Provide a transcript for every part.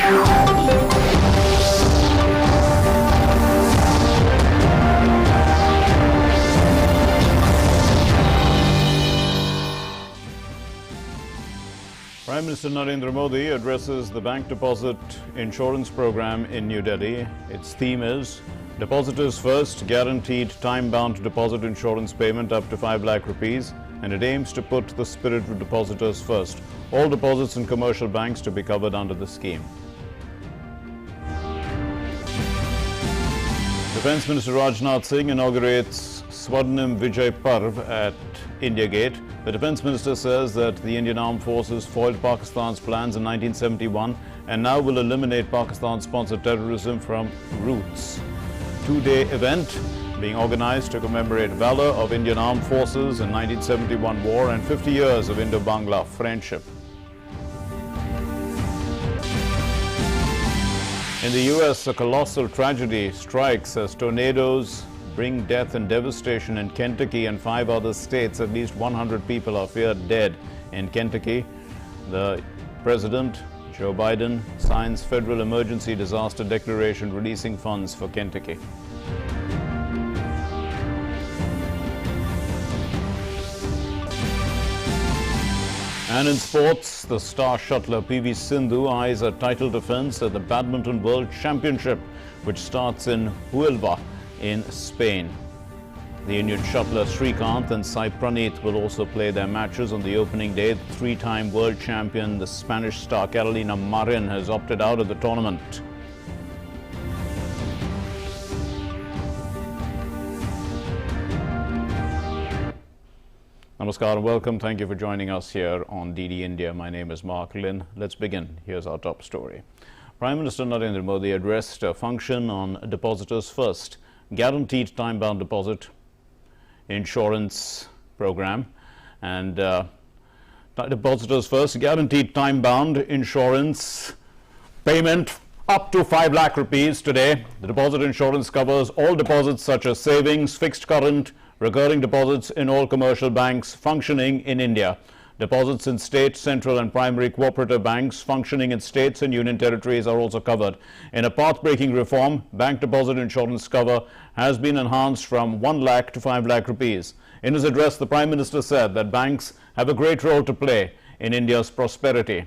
Prime Minister Narendra Modi addresses the bank deposit insurance program in New Delhi. Its theme is Depositors First, guaranteed time-bound deposit insurance payment up to 5 lakh rupees, and it aims to put the spirit of depositors first. All deposits in commercial banks to be covered under the scheme. Defence Minister Rajnath Singh inaugurates Swarnim Vijay Parv at India Gate. The Defence Minister says that the Indian Armed Forces foiled Pakistan's plans in 1971 and now will eliminate Pakistan-sponsored terrorism from roots. Two-day event being organised to commemorate valour of Indian Armed Forces in 1971 war and 50 years of Indo-Bangla friendship. In the US, a colossal tragedy strikes as tornadoes bring death and devastation in Kentucky and 5 other states. At least 100 people are feared dead in Kentucky. The President, Joe Biden, signs federal emergency disaster declaration releasing funds for Kentucky. And in sports, the star shuttler PV Sindhu eyes a title defense at the Badminton World Championship, which starts in Huelva in Spain. The Indian shuttler Srikanth and Sai Praneeth will also play their matches on the opening day. The three-time world champion, the Spanish star Carolina Marin, has opted out of the tournament. Namaskar and welcome. Thank you for joining us here on DD India. My name is Mark Lin. Let's begin. Here's our top story. Prime Minister Narendra Modi addressed a function on Depositors First, guaranteed time-bound deposit insurance program, and Depositors First, guaranteed time-bound insurance payment up to 5 lakh rupees today. The deposit insurance covers all deposits such as savings, fixed current, recurring deposits in all commercial banks functioning in India. Deposits in state, central and primary cooperative banks functioning in states and union territories are also covered. In a path-breaking reform, bank deposit insurance cover has been enhanced from 1 lakh to 5 lakh rupees. In his address, the Prime Minister said that banks have a great role to play in India's prosperity.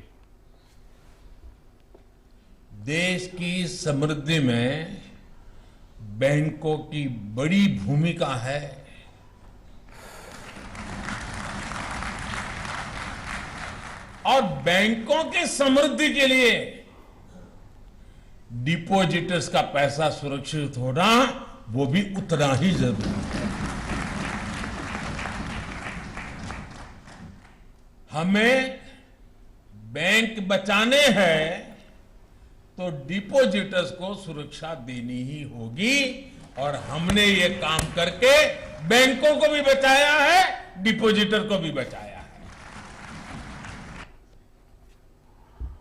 देश की समृद्धि में बैंकों की बड़ी भूमिका है। और बैंकों के समृद्धि के लिए डिपॉजिटर्स का पैसा सुरक्षित होना वो भी उतना ही जरूरी है। हमें बैंक बचाने हैं तो डिपॉजिटर्स को सुरक्षा देनी ही होगी और हमने ये काम करके बैंकों को भी बचाया है, डिपॉजिटर को भी बचाया है।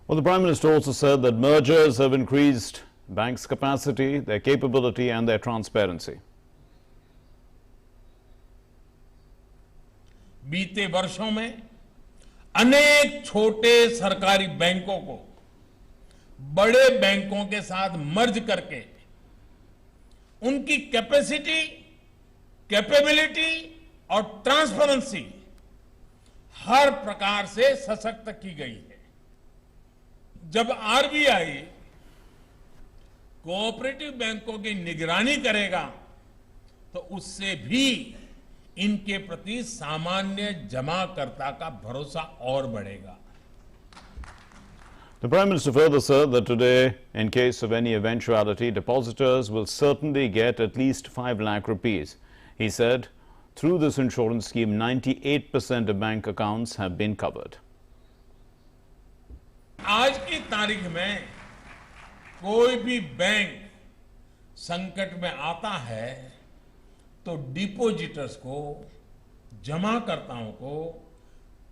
Well, the Prime Minister also said that mergers have increased banks' capacity, their capability and their transparency. बीते वर्षों में अनेक छोटे सरकारी बैंकों को बड़े बैंकों के साथ मर्ज करके उनकी कैपेसिटी, कैपेबिलिटी और ट्रांसपेरेंसी हर प्रकार से सशक्त की गई है। जब आरबीआई कोऑपरेटिव बैंकों की निगरानी करेगा तो उससे भी इनके प्रति सामान्य जमाकर्ता का भरोसा और बढ़ेगा। The Prime Minister further said that today, in case of any eventuality, depositors will certainly get at least 5 lakh rupees. He said, through this insurance scheme, 98% of bank accounts have been covered. आज की तारीख में कोई भी bank संकट में आता है तो डिपॉजिटर्स को, जमाकर्ताओं को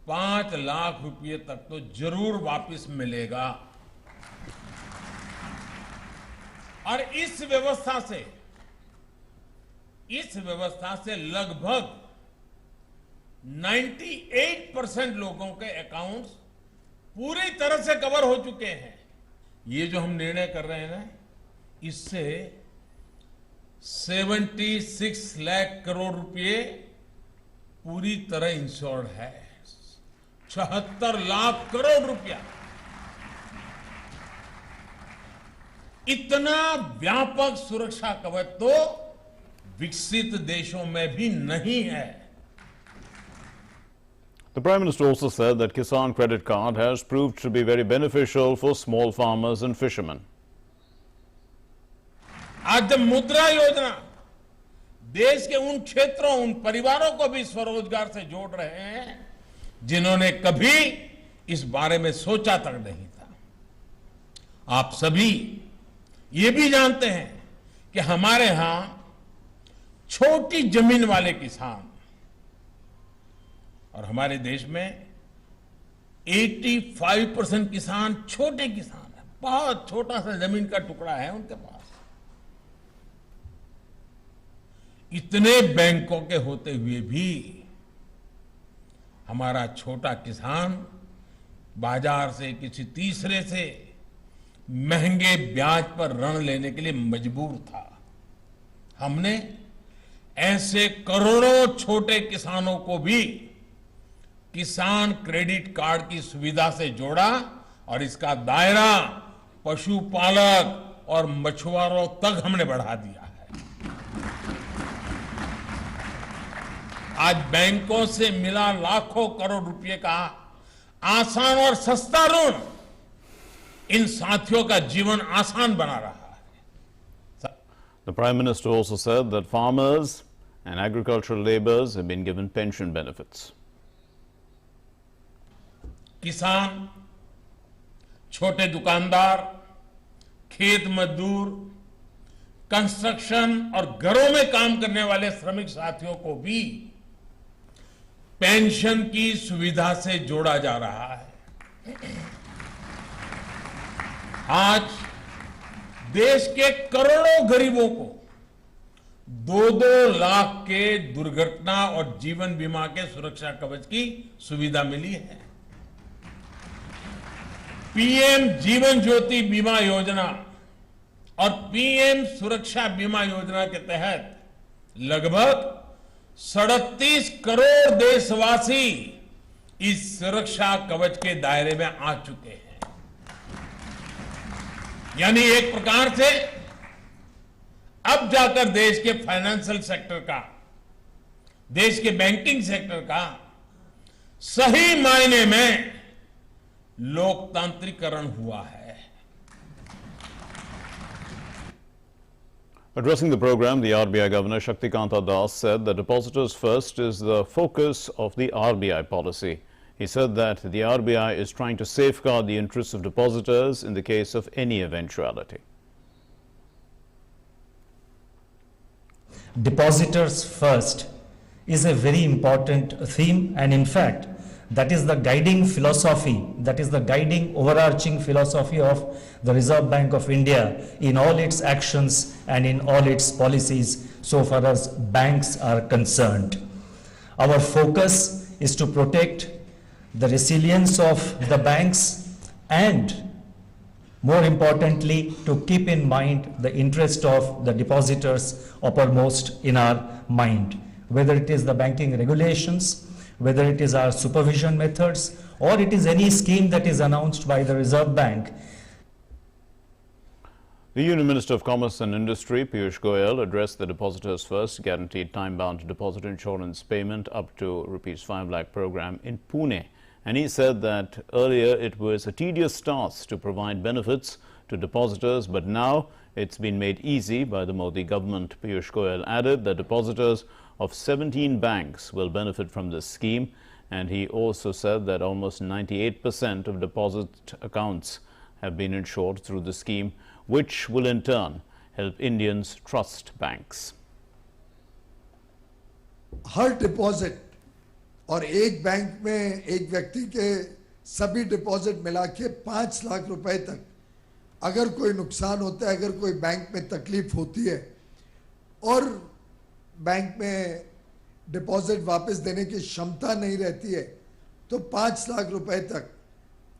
5 लाख रुपए तक तो जरूर वापस मिलेगा। और इस व्यवस्था से लगभग 98% लोगों के अकाउंट्स पूरी तरह से कवर हो चुके हैं। ये जो हम निर्णय कर रहे हैं ना, इससे 76 लाख करोड़ रुपए पूरी तरह इंश्योर्ड है। 76 लाख करोड़ रुपया, इतना व्यापक सुरक्षा कवच तो विकसित देशों में भी नहीं है। The Prime Minister also said that Kisan Credit Card has proved to be very beneficial for small farmers and fishermen. आज जब मुद्रा योजना देश के उन क्षेत्रों, उन परिवारों को भी स्वरोजगार से जोड़ रहे हैं जिन्होंने कभी इस बारे में सोचा तक नहीं था। आप सभी ये भी जानते हैं कि हमारे यहां छोटी जमीन वाले किसान, और हमारे देश में 85% किसान छोटे किसान हैं, बहुत छोटा सा जमीन का टुकड़ा है उनके पास। इतने बैंकों के होते हुए भी हमारा छोटा किसान बाजार से किसी तीसरे से महंगे ब्याज पर ऋण लेने के लिए मजबूर था। हमने ऐसे करोड़ों छोटे किसानों को भी किसान क्रेडिट कार्ड की सुविधा से जोड़ा और इसका दायरा पशुपालक और मछुआरों तक हमने बढ़ा दिया है। आज बैंकों से मिला लाखों करोड़ रुपए का आसान और सस्ता ऋण इन साथियों का जीवन आसान बना रहा है। The Prime Minister also said that farmers and agricultural laborers have been given pension benefits. किसान, छोटे दुकानदार, खेत मजदूर, कंस्ट्रक्शन और घरों में काम करने वाले श्रमिक साथियों को भी पेंशन की सुविधा से जोड़ा जा रहा है। आज देश के करोड़ों गरीबों को 2-2 लाख के दुर्घटना और जीवन बीमा के सुरक्षा कवच की सुविधा मिली है। पीएम जीवन ज्योति बीमा योजना और पीएम सुरक्षा बीमा योजना के तहत लगभग 37 करोड़ देशवासी इस सुरक्षा कवच के दायरे में आ चुके हैं। यानी एक प्रकार से अब जाकर देश के फाइनेंशियल सेक्टर का, देश के बैंकिंग सेक्टर का सही मायने में लोकतांत्रिकरण हुआ है। Addressing the program, the RBI Governor Shaktikanta Das said that depositors first is the focus of the RBI policy. He said that the RBI is trying to safeguard the interests of depositors in the case of any eventuality. Depositors first is a very important theme, and in fact that is the guiding philosophy, that is the guiding overarching philosophy of the Reserve Bank of India in all its actions and in all its policies so far as banks are concerned. Our focus is to protect the resilience of the banks and, more importantly, to keep in mind the interest of the depositors uppermost in our mind, whether it is the banking regulations, whether it is our supervision methods, or it is any scheme that is announced by the Reserve Bank. The Union Minister of Commerce and Industry, Piyush Goyal, addressed the Depositors First guaranteed time-bound deposit insurance payment up to ₹5 lakh program in Pune. And he said that earlier it was a tedious task to provide benefits to depositors, but now it's been made easy by the Modi government. Piyush Goyal added that depositors of 17 banks will benefit from this scheme, and he also said that almost 98% of deposit accounts have been insured through the scheme, which will in turn help Indians trust banks. Her deposit और एक bank में एक व्यक्ति के सभी deposit मिला के 5 लाख रुपए तक अगर कोई नुकसान होता है, अगर कोई बैंक में तकलीफ होती है और बैंक में डिपॉजिट वापस देने की क्षमता नहीं रहती है, तो 5 लाख रुपए तक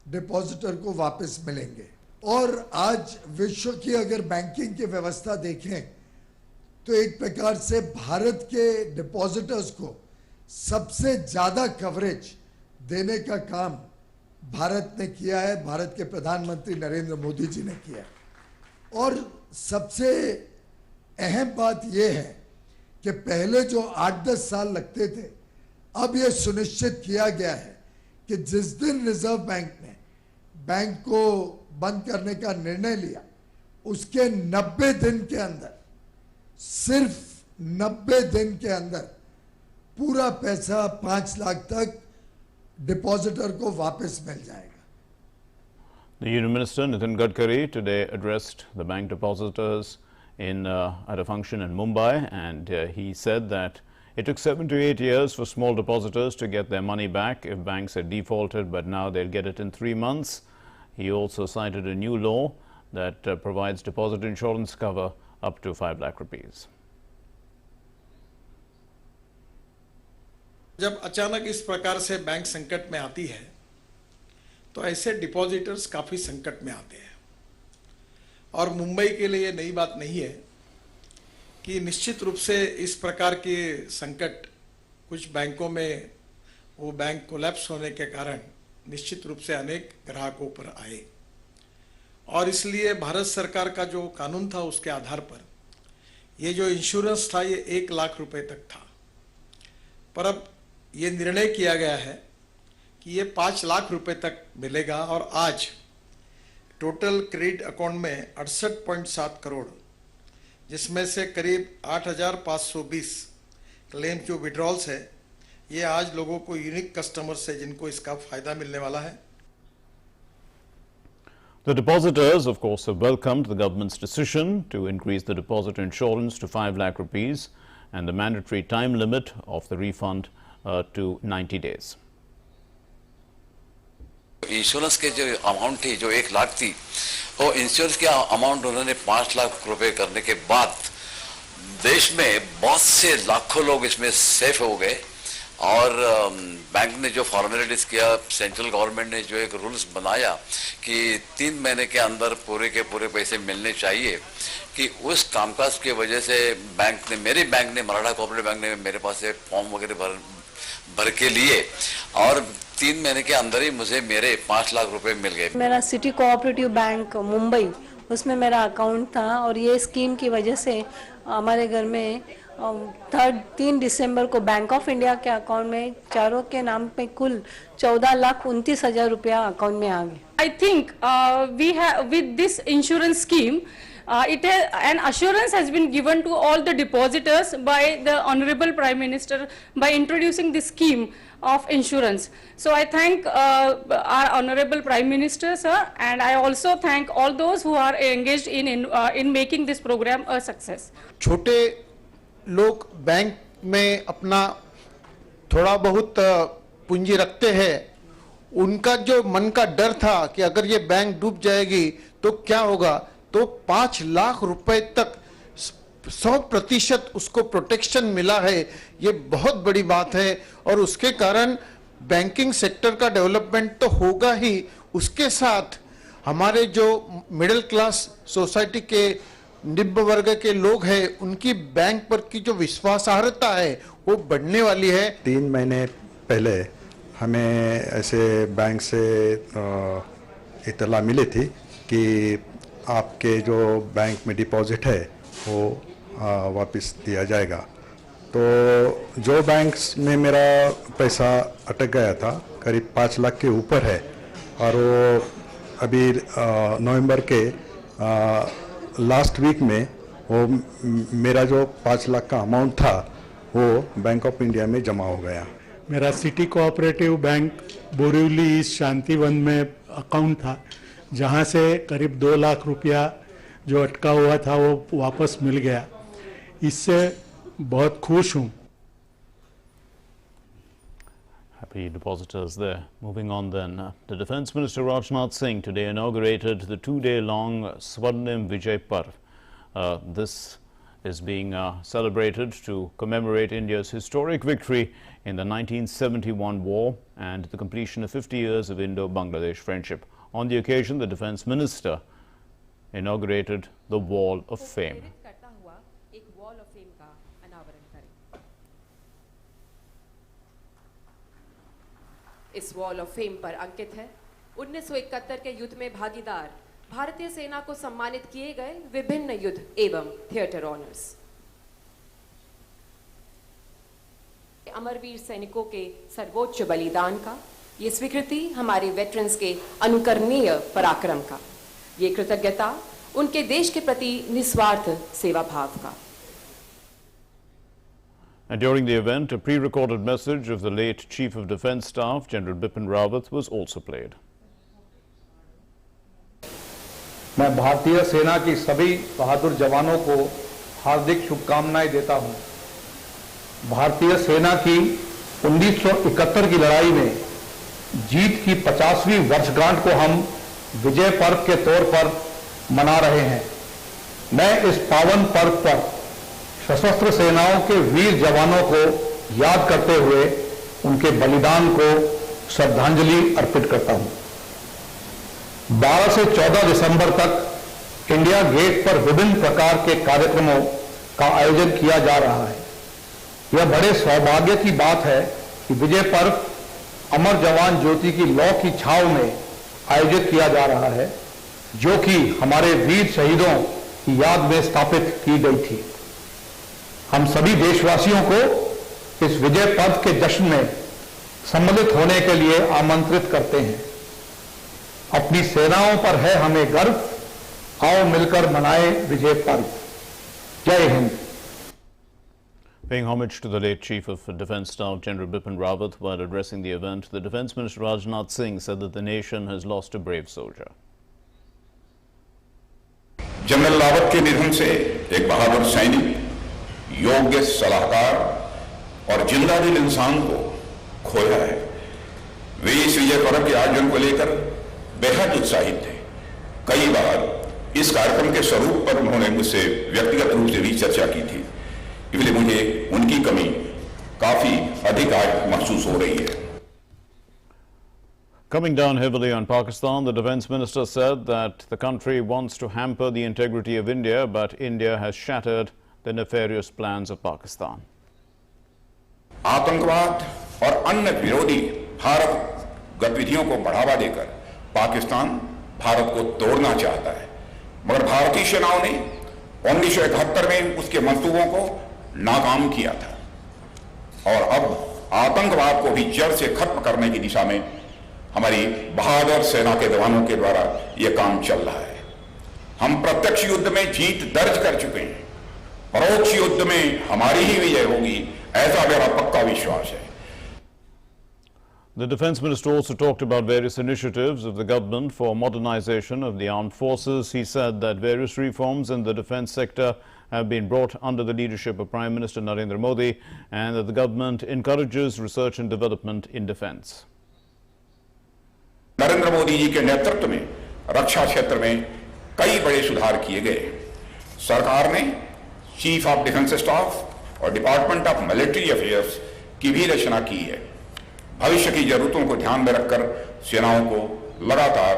डिपॉजिटर को वापस मिलेंगे। और आज विश्व की अगर बैंकिंग की व्यवस्था देखें तो एक प्रकार से भारत के डिपॉजिटर्स को सबसे ज्यादा कवरेज देने का काम भारत ने किया है, भारत के प्रधानमंत्री नरेंद्र मोदी जी ने किया है। और सबसे अहम बात यह है कि पहले जो 8-10 साल लगते थे, अब यह सुनिश्चित किया गया है कि जिस दिन रिजर्व बैंक ने बैंक को बंद करने का निर्णय लिया, उसके 90 दिन के अंदर, सिर्फ 90 दिन के अंदर पूरा पैसा 5 लाख तक डिपॉजिटर को वापस मिल जाएगा। The Union Minister Nitin Gadkari today addressed the bank depositors at a function in Mumbai, and he said that it took 7 to 8 years for small depositors to get their money back if banks had defaulted, but now they'll get it in 3 months. He also cited a new law that provides deposit insurance cover up to 5 lakh rupees. जब अचानक इस प्रकार से bank संकट में आती है तो ऐसे डिपॉजिटर्स काफ़ी संकट में आते हैं, और मुंबई के लिए नई बात नहीं है कि निश्चित रूप से इस प्रकार के संकट कुछ बैंकों में वो बैंक कोलैप्स होने के कारण निश्चित रूप से अनेक ग्राहकों पर आए, और इसलिए भारत सरकार का जो कानून था उसके आधार पर ये जो इंश्योरेंस था ये 1 लाख रुपए तक था, पर अब ये निर्णय किया गया है कि ये 5 लाख रुपए तक मिलेगा। और आज टोटल क्रेडिट अकाउंट में 68.7 करोड़, जिसमें से करीब 8,520 क्लेम जो विड्रॉल्स है, ये आज लोगों को यूनिक कस्टमर्स है जिनको इसका फायदा मिलने वाला है। The depositors, of course, have welcomed the government's decision to increase the deposit insurance to 5 lakh rupees and the mandatory time limit of the refund to 90 days. Insurance के जो अमाउंट थी जो 1 लाख थी, वो इंश्योरेंस के अमाउंट उन्होंने 5 लाख रुपए करने के बाद देश में बहुत से लाखों लोग इसमें सेफ हो गए। और बैंक ने जो फॉर्मेलिटीज किया, सेंट्रल गवर्नमेंट ने जो एक रूल्स बनाया कि 3 महीने के अंदर पूरे के पूरे पैसे मिलने चाहिए, कि उस कामकाज की वजह से मेरे बैंक ने मराठा कोऑपरेटिव बैंक ने मेरे पास से फॉर्म वगैरह भर के लिए, और 3 महीने के अंदर ही मुझे मेरे 5 लाख रुपए मिल गए। मेरा सिटी कोऑपरेटिव बैंक मुंबई, उसमें मेरा अकाउंट था, और ये स्कीम की वजह से हमारे घर में 3 दिसंबर को बैंक ऑफ इंडिया के अकाउंट में चारों के नाम पे कुल 14,29,000 रुपया अकाउंट में आ गए। I think we have with this insurance scheme, an assurance has been given to all the depositors by the Honorable Prime Minister by introducing this scheme of insurance. So I thank our Honorable Prime Minister, sir, and I also thank all those who are engaged in making this program a success. छोटे लोग bank में अपना थोड़ा बहुत पूंजी रखते हैं, उनका जो मन का डर था कि अगर ये बैंक डूब जाएगी तो क्या होगा, तो 5 लाख रुपए तक 100% उसको प्रोटेक्शन मिला है। ये बहुत बड़ी बात है, और उसके कारण बैंकिंग सेक्टर का डेवलपमेंट तो होगा ही, उसके साथ हमारे जो मिडिल क्लास सोसाइटी के निम्न वर्ग के लोग हैं, उनकी बैंक पर की जो विश्वासार्हता है वो बढ़ने वाली है। 3 महीने पहले हमें ऐसे बैंक से इत्तला मिली थी कि आपके जो बैंक में डिपॉजिट है वो वापस दिया जाएगा। तो जो बैंक्स में मेरा पैसा अटक गया था, करीब 5 लाख के ऊपर है, और वो अभी नवंबर के लास्ट वीक में वो मेरा जो 5 लाख का अमाउंट था वो बैंक ऑफ इंडिया में जमा हो गया। मेरा city cooperative bank Borivali Shantivan में अकाउंट था, जहां से करीब 2 लाख रुपया जो अटका हुआ था वो वापस मिल गया। इससे बहुत खुश हूँ। Happy depositors there. Moving on then, the Defence Minister Rajnath Singh today inaugurated the 2-day-long Swarnim Vijay Parv. This is being celebrated to commemorate India's historic victory in the 1971 war and the completion of 50 years of Indo-Bangladesh friendship. On the occasion, the Defence Minister inaugurated the Wall of Fame. इस wall of fame पर अंकित है 1971 के युद्ध में भागीदार भारतीय सेना को सम्मानित किए गए विभिन्न युद्ध एवं थिएटर ऑनर्स। अमरवीर सैनिकों के सर्वोच्च बलिदान का ये स्वीकृति हमारे वेटरन्स के अनुकरणीय पराक्रम का, ये कृतज्ञता उनके देश के प्रति निस्वार्थ सेवा भाव का। And during the event, a pre-recorded message of the late Chief of Defence Staff, General Bipin Rawat, was also played. मैं भारतीय सेना की सभी बहादुर जवानों को हार्दिक शुभकामनाएं देता हूं। भारतीय सेना की 1971 की लड़ाई में जीत की 50वीं वर्षगांठ को हम विजय पर्व के तौर पर मना रहे हैं। मैं इस पावन पर्व पर सशस्त्र सेनाओं के वीर जवानों को याद करते हुए उनके बलिदान को श्रद्धांजलि अर्पित करता हूं। 12 से 14 दिसंबर तक इंडिया गेट पर विभिन्न प्रकार के कार्यक्रमों का आयोजन किया जा रहा है। यह बड़े सौभाग्य की बात है कि विजय पर्व अमर जवान ज्योति की लौ की छाव में आयोजित किया जा रहा है, जो कि हमारे वीर शहीदों की याद में स्थापित की गई थी। हम सभी देशवासियों को इस विजय पर्व के जश्न में सम्मिलित होने के लिए आमंत्रित करते हैं। अपनी सेनाओं पर है हमें गर्व, आओ मिलकर मनाएं विजय पर्व। जय Hind. Paying homage to the late Chief of Defence Staff, General Bipin Rawat, while addressing the event, the Defence Minister Rajnath Singh said that the nation has lost a brave soldier. General Rawat के निधन से एक बहादुर सैनिक, योग्य सलाहकार और जिंदा दिल इंसान को खोया है। वे इस विजय पर्व के आयोजन को लेकर बेहद उत्साहित थे। कई बार इस कार्यक्रम के स्वरूप पर उन्होंने मुझसे व्यक्तिगत रूप से भी चर्चा की थी, इसलिए मुझे उनकी कमी काफी अधिक आज महसूस हो रही है। Coming down heavily on Pakistan, the Defence Minister said that the country wants to hamper the integrity of India, but India has shattered the nefarious plans of Pakistan. आतंकवाद और अन्य विरोधी भारत गतिविधियों को बढ़ावा देकर पाकिस्तान भारत को तोड़ना चाहता है, मगर भारतीय सेनाओं ने 1971 में उसके मंसूबों को नाकाम किया था और अब आतंकवाद को भी जड़ से खत्म करने की दिशा में हमारी बहादुर सेना के जवानों के द्वारा यह काम चल रहा है। हम प्रत्यक्ष युद्ध में जीत दर्ज कर चुके हैं, परोक्ष युद्ध में हमारी ही विजय होगी, ऐसा मेरा पक्का विश्वास है। The Defence Minister also talked about various initiatives of the government for modernization of the armed forces. He said that various reforms in the defence sector have been brought under the leadership of Prime Minister Narendra Modi and that the government encourages research and development in defence. Narendra Modi ji के नेतृत्व में रक्षा क्षेत्र में कई बड़े सुधार किए गए। सरकार ने चीफ ऑफ डिफेंस स्टाफ और डिपार्टमेंट ऑफ मिलिट्री अफेयर्स की भी रचना की है। भविष्य की जरूरतों को ध्यान में रखकर सेनाओं को लगातार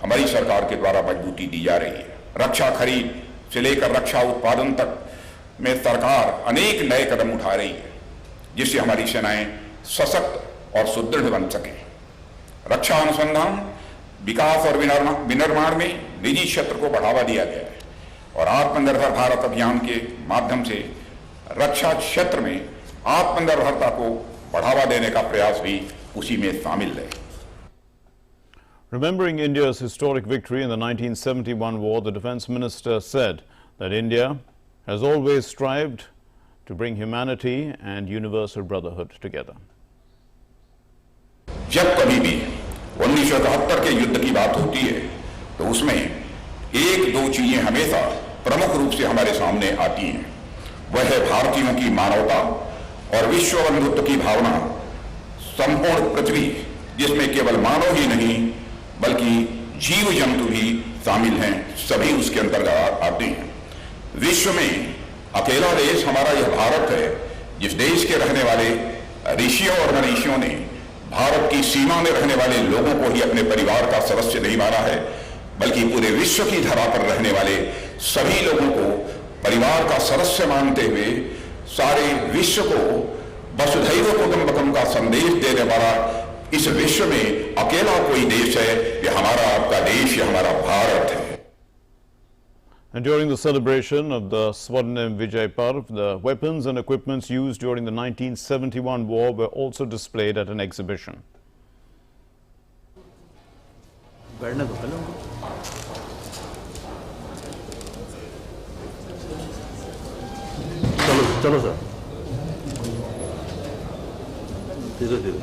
हमारी सरकार के द्वारा मजबूती दी जा रही है। रक्षा खरीद से लेकर रक्षा उत्पादन तक में सरकार अनेक नए कदम उठा रही है, जिससे हमारी सेनाएं सशक्त और सुदृढ़ बन सकें। रक्षा अनुसंधान, विकास और विनिर्माण में निजी क्षेत्र को बढ़ावा दिया गया है और आत्मनिर्भर भारत अभियान के माध्यम से रक्षा क्षेत्र में आत्मनिर्भरता को बढ़ावा देने का प्रयास भी उसी में शामिल है। Remembering India's historic victory in the 1971 war, the Defence Minister said that India has always strived to bring humanity and universal brotherhood together. जब कभी भी 1971 के युद्ध की बात होती है तो उसमें एक दो चीजें हमेशा प्रमुख रूप से हमारे सामने आती हैं। वह है भारतीयों की मानवता और विश्व बंधुत्व की भावना। संपूर्ण पृथ्वी, जिसमें केवल मानव ही नहीं बल्कि जीव जंतु भी शामिल हैं, सभी उसके अंतर्गत आते हैं। विश्व में अकेला देश हमारा यह भारत है, जिस देश के रहने वाले ऋषियों और मनीषियों ने भारत की सीमा में रहने वाले लोगों को ही अपने परिवार का सदस्य नहीं माना है, बल्कि पूरे विश्व की धरा पर रहने वाले सभी लोगों को परिवार का सदस्य मानते हुए सारे विश्व को वसुधैव कुटुंबकम का संदेश देने वाला इस विश्व में अकेला कोई देश है, ये हमारा आपका देश, ये हमारा भारत है। And during the celebration of the Swarnim Vijay Parv, the weapons and equipments used during the 1971 war were also displayed at an exhibition. चलो सर, धीरे धीरे।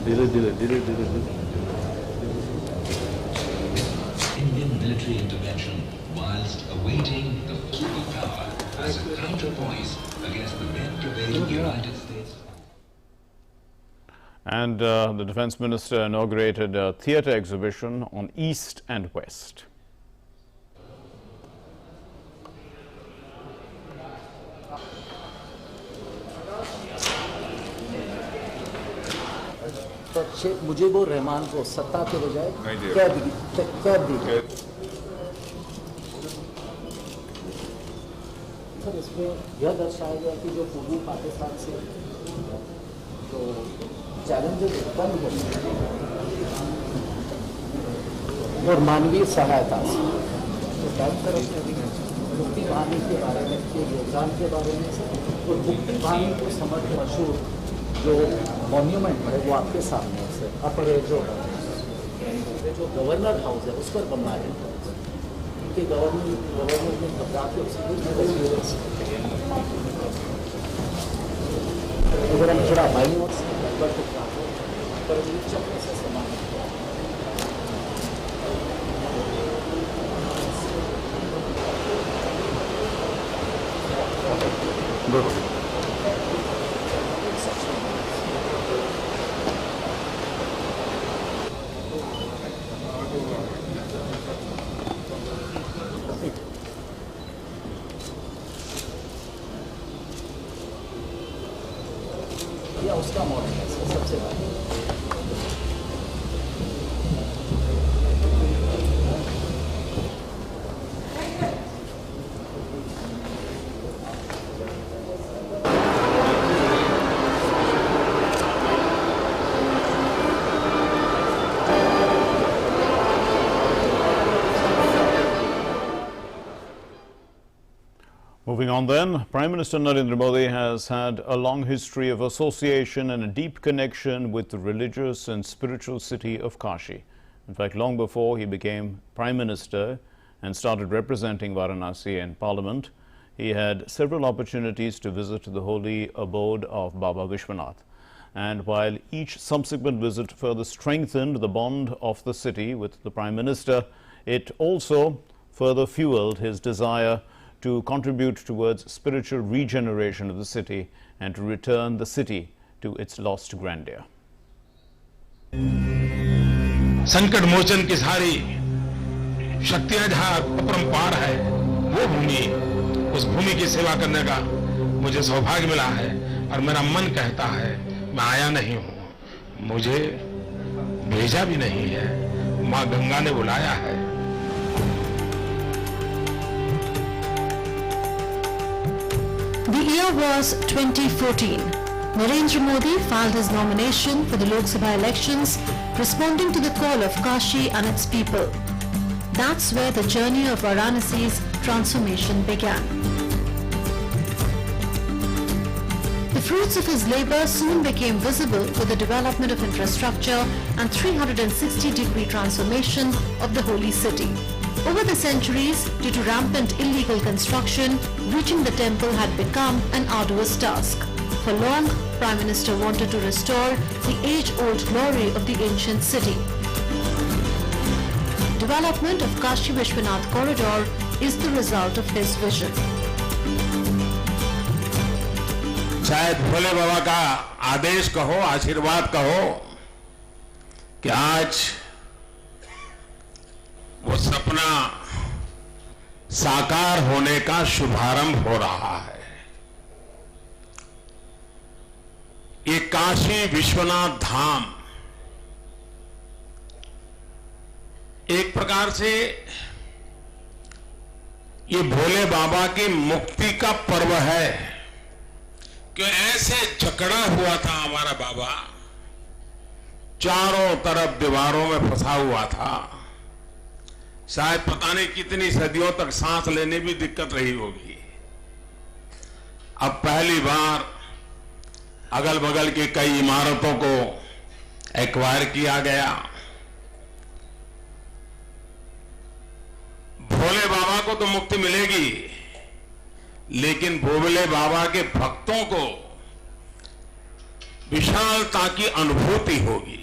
धीरे धीरे धीरे धीरे Indian military intervention whilst awaiting the superpower as a counterpoise against the then prevailing United States. And the Defence Minister inaugurated a theatre exhibition on East and West. Sheikh Mujibur Rahman को सत्ता के बजाय कैद दी। सर, इसमें यह दर्शाया गया कि जो पूर्वी पाकिस्तान से जो चैलेंजेस उत्पन्न होते हैं और मानवीय सहायता से तो बैंक तरफ से मुक्ति वाहिनी के बारे में, के योगदान के बारे में और मुक्ति वाहिनी को समर्थ मशहूर जो मॉन्यूमेंट है वो आपके सामने है। अपर जो गवर्नर हाउस है उस पर बनना है कि गवर्नर ने घबरा के अगर हम थोड़ा बाई ओर चक्र से समान उसका मॉडल है सबसे बड़ा। Moving on then, Prime Minister Narendra Modi has had a long history of association and a deep connection with the religious and spiritual city of Kashi. In fact, long before he became Prime Minister and started representing Varanasi in Parliament, he had several opportunities to visit the holy abode of Baba Vishwanath. And while each subsequent visit further strengthened the bond of the city with the Prime Minister, it also further fueled his desire to contribute towards spiritual regeneration of the city and to return the city to its lost grandeur. संकट मोचन की सारी शक्तियां जहां अपरंपार है, वो भूमि, उस भूमि की सेवा करने का मुझे सौभाग्य मिला है और मेरा मन कहता है मैं आया नहीं हूं, मुझे भेजा भी नहीं है, मां गंगा ने बुलाया है। The year was 2014. Narendra Modi filed his nomination for the Lok Sabha elections, responding to the call of Kashi and its people. That's where the journey of Varanasi's transformation began. The fruits of his labor soon became visible with the development of infrastructure and 360-degree transformation of the holy city. Over the centuries, due to rampant illegal construction, reaching the temple had become an arduous task. For long, Prime Minister wanted to restore the age-old glory of the ancient city. Development of Kashi Vishwanath corridor is the result of his vision. शायद भोले बाबा का आदेश कहो, आशीर्वाद कहो कि आज वो सपना साकार होने का शुभारंभ हो रहा है। ये काशी विश्वनाथ धाम एक प्रकार से ये भोले बाबा की मुक्ति का पर्व है कि ऐसे जकड़ा हुआ था हमारा बाबा, चारों तरफ दीवारों में फंसा हुआ था। शायद पता नहीं कितनी सदियों तक सांस लेने भी दिक्कत रही होगी। अब पहली बार अगल बगल की कई इमारतों को एक्वायर किया गया। भोले बाबा को तो मुक्ति मिलेगी, लेकिन भोले बाबा के भक्तों को विशालता की अनुभूति होगी।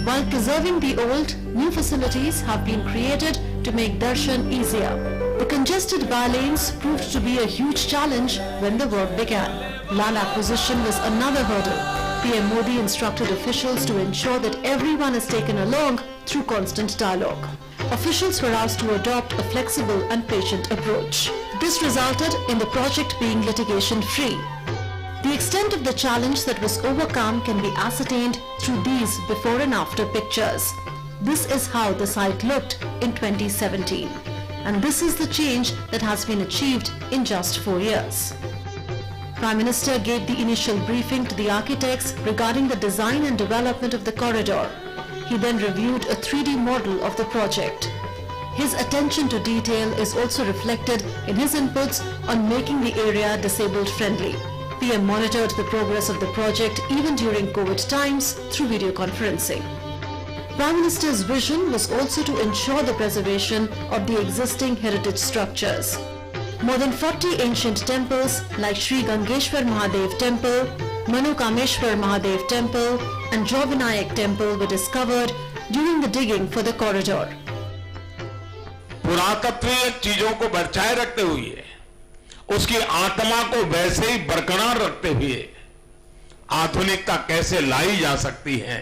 While preserving the old, new facilities have been created to make darshan easier. The congested by-lanes proved to be a huge challenge when the work began. Land acquisition was another hurdle. PM Modi instructed officials to ensure that everyone is taken along through constant dialogue. Officials were asked to adopt a flexible and patient approach. This resulted in the project being litigation-free. The extent of the challenge that was overcome can be ascertained through these before and after pictures. This is how the site looked in 2017. And this is the change that has been achieved in just 4 years. Prime Minister gave the initial briefing to the architects regarding the design and development of the corridor. He then reviewed a 3D model of the project. His attention to detail is also reflected in his inputs on making the area disabled friendly. PM monitored the progress of the project even during COVID times through video conferencing. Prime Minister's vision was also to ensure the preservation of the existing heritage structures. More than 40 ancient temples like Sri Gangeshwar Mahadev Temple, Manokameshwar Mahadev Temple and Jovinayak Temple were discovered during the digging for the corridor. पुरातत्वीय चीजों को बचाए रखते हुए, उसकी आत्मा को वैसे ही बरकरार रखते हुए आधुनिकता कैसे लाई जा सकती है,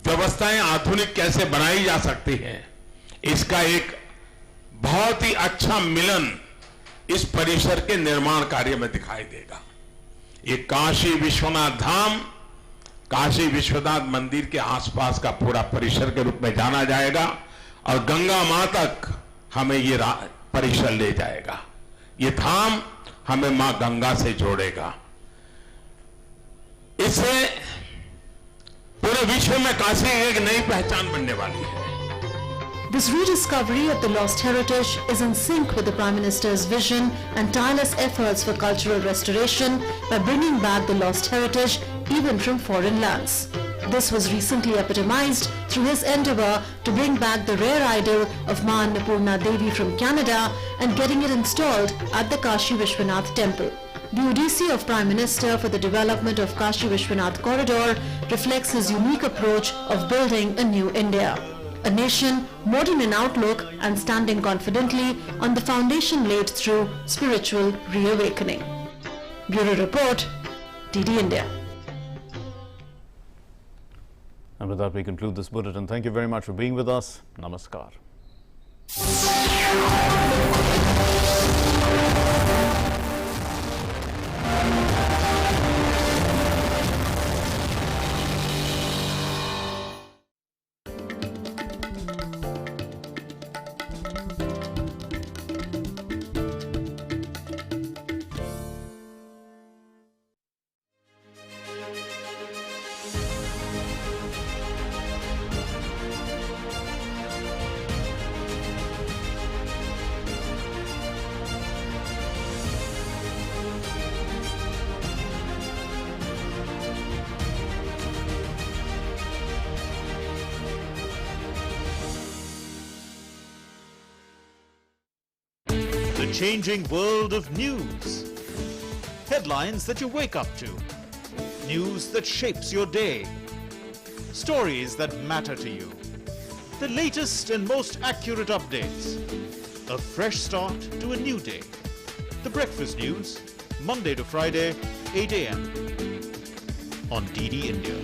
व्यवस्थाएं आधुनिक कैसे बनाई जा सकती हैं, इसका एक बहुत ही अच्छा मिलन इस परिसर के निर्माण कार्य में दिखाई देगा। ये काशी विश्वनाथ धाम, काशी विश्वनाथ मंदिर के आसपास का पूरा परिसर के रूप में जाना जाएगा और गंगा मां तक हमें ये परिसर ले जाएगा। ये धाम हमें मां गंगा से जोड़ेगा। इससे पूरे विश्व में काशी एक नई पहचान बनने वाली है। This rediscovery of the lost heritage is in sync with the Prime Minister's vision and tireless efforts for cultural restoration by bringing back the lost heritage even from foreign lands. This was recently epitomized through his endeavor to bring back the rare idol of Ma Annapurna Devi from Canada and getting it installed at the Kashi Vishwanath Temple. The Odyssey of Prime Minister for the development of Kashi Vishwanath Corridor reflects his unique approach of building a new India. A nation modern in outlook and standing confidently on the foundation laid through spiritual reawakening. Bureau Report, DD India. And with that, we conclude this bulletin. Thank you very much for being with us. Namaskar. The changing world of news. Headlines that you wake up to. News that shapes your day. Stories that matter to you. The latest and most accurate updates. A fresh start to a new day. The Breakfast News, Monday to Friday, 8 a.m. on DD India.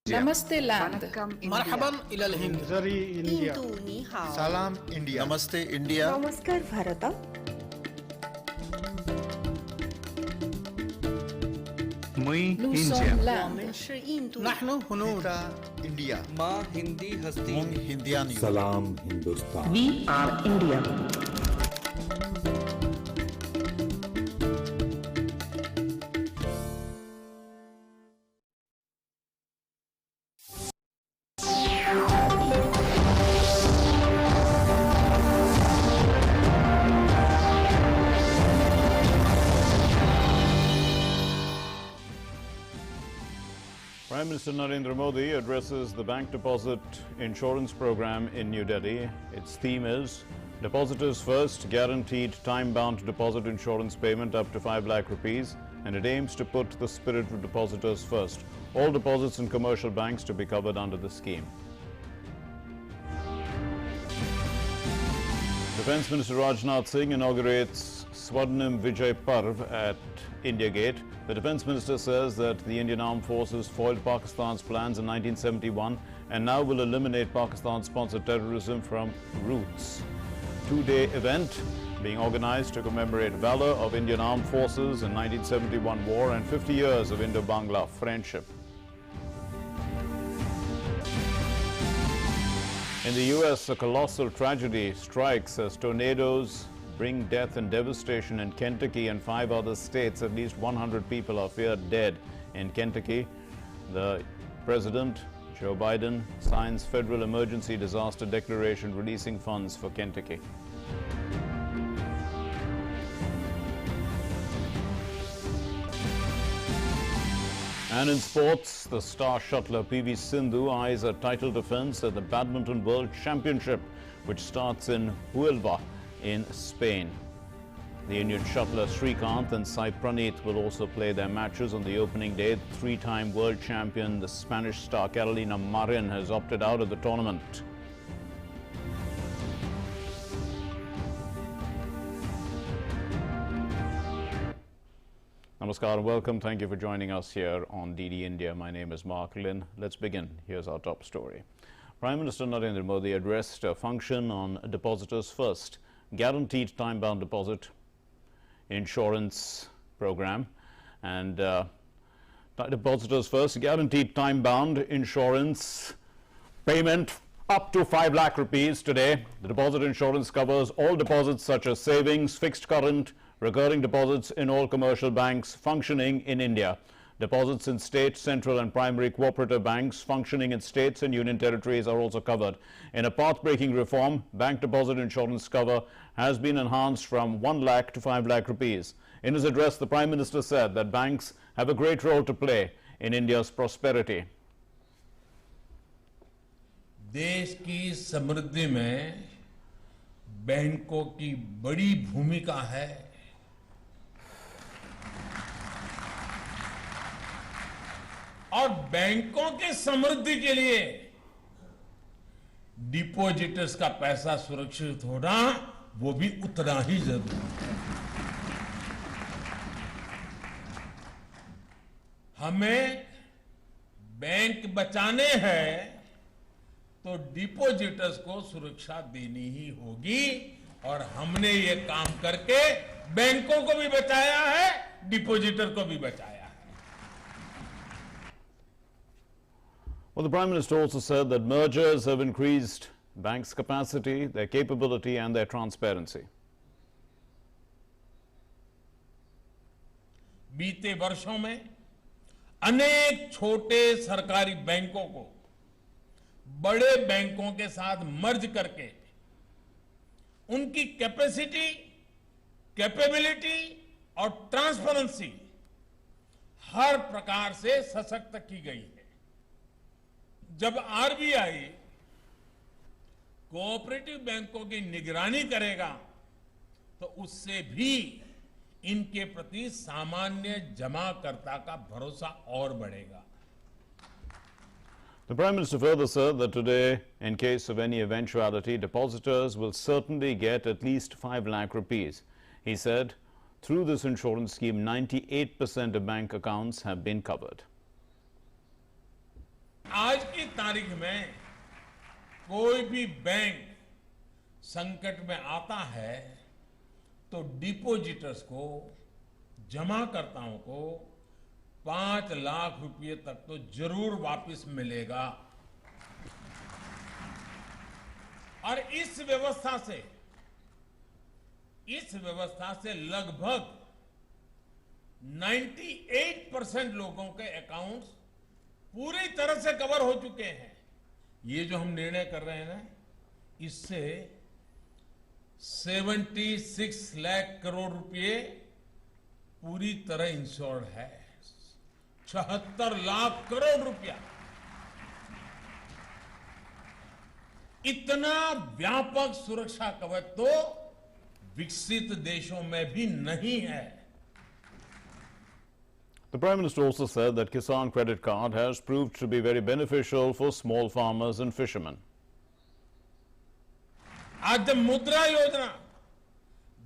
Namaste land. Marhaban ila al-Hind. Zari India. Salam India. Namaste India. Namaskar Bharata. Muy India. Nahnu hunud. India. Ma Hindi hasti. Hindiani. Salam Hindustan. We are India. Prime Minister Narendra Modi addresses the bank deposit insurance program in New Delhi. Its theme is Depositors First, guaranteed time-bound deposit insurance payment up to 5 lakh rupees, and it aims to put the spirit of depositors first. All deposits in commercial banks to be covered under the scheme. Defence Minister Rajnath Singh inaugurates Swarnim Vijay Parv at India Gate. The Defence Minister says that the Indian Armed Forces foiled Pakistan's plans in 1971 and now will eliminate Pakistan-sponsored terrorism from roots. Two-day event being organised to commemorate valour of Indian Armed Forces in 1971 war and 50 years of Indo-Bangla friendship. In the US, a colossal tragedy strikes as tornadoes bring death and devastation in Kentucky and 5 other states. At least 100 people are feared dead in Kentucky. The President, Joe Biden, signs federal emergency disaster declaration releasing funds for Kentucky. And in sports, the star shuttler PV Sindhu eyes a title defense at the Badminton World Championship, which starts in Huelva in Spain. The Indian shuttler Srikanth and Sai Praneeth will also play their matches on the opening day. The 3-time world champion, the Spanish star Carolina Marin, has opted out of the tournament. Namaskar and welcome. Thank you for joining us here on DD India. My name is Mark Lynn. Let's begin. Here's our top story. Prime Minister Narendra Modi addressed a function on Depositors First, guaranteed time-bound deposit insurance program, and Depositors First, guaranteed time-bound insurance payment up to 5 lakh rupees today. The deposit insurance covers all deposits such as savings, fixed current, recurring deposits in all commercial banks functioning in India. Deposits in state, central and primary cooperative banks functioning in states and union territories are also covered. In a path-breaking reform, bank deposit insurance cover has been enhanced from 1 lakh to 5 lakh rupees. In his address, the Prime Minister said that banks have a great role to play in India's prosperity. देश की समृद्धि में बैंकों की बड़ी भूमिका है। और बैंकों के समृद्धि के लिए डिपॉजिटर्स का पैसा सुरक्षित होना वो भी उतना ही जरूरी है। हमें बैंक बचाने हैं तो डिपॉजिटर्स को सुरक्षा देनी ही होगी और हमने ये काम करके बैंकों को भी बचाया है, डिपॉजिटर को भी बचाया है। Well, the Prime Minister also said that mergers have increased banks' capacity, their capability and their transparency. बीते वर्षों में अनेक छोटे सरकारी बैंकों को बड़े बैंकों के साथ मर्ज करके उनकी कैपेसिटी, कैपेबिलिटी और ट्रांसपेरेंसी हर प्रकार से सशक्त की गई है। जब आरबीआई कोऑपरेटिव बैंकों की निगरानी करेगा तो उससे भी इनके प्रति सामान्य जमाकर्ता का भरोसा और बढ़ेगा। The Prime Minister further said that today, in case of any eventuality, depositors will certainly get at least 5 lakh rupees. He said, through this insurance scheme, 98% of bank accounts have been covered. आज की तारीख में कोई भी bank संकट में आता है तो डिपॉजिटर्स को, जमाकर्ताओं को 5 लाख रुपए तक तो जरूर वापस मिलेगा। और इस व्यवस्था से लगभग 98% लोगों के अकाउंट्स पूरी तरह से कवर हो चुके हैं। ये जो हम निर्णय कर रहे हैं ना, इससे 76 लाख करोड़ रुपए पूरी तरह इंश्योर्ड है। 76 लाख करोड़ रुपया, इतना व्यापक सुरक्षा कवच तो विकसित देशों में भी नहीं है। The Prime Minister also said that Kisan Credit Card has proved to be very beneficial for small farmers and fishermen. आज जब मुद्रा योजना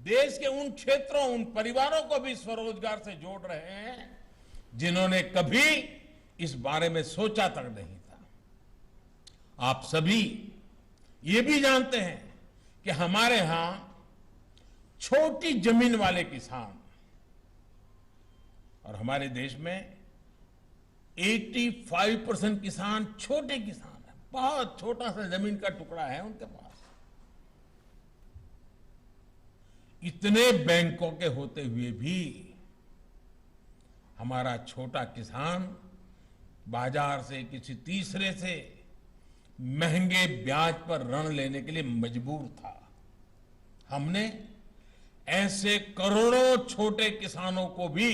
देश के उन क्षेत्रों, उन परिवारों को भी स्वरोजगार से जोड़ रहे हैं जिन्होंने कभी इस बारे में सोचा तक नहीं था। आप सभी ये भी जानते हैं कि हमारे यहां छोटी जमीन वाले किसान, और हमारे देश में 85% किसान छोटे किसान हैं, बहुत छोटा सा जमीन का टुकड़ा है उनके पास। इतने बैंकों के होते हुए भी हमारा छोटा किसान बाजार से किसी तीसरे से महंगे ब्याज पर ऋण लेने के लिए मजबूर था। हमने ऐसे करोड़ों छोटे किसानों को भी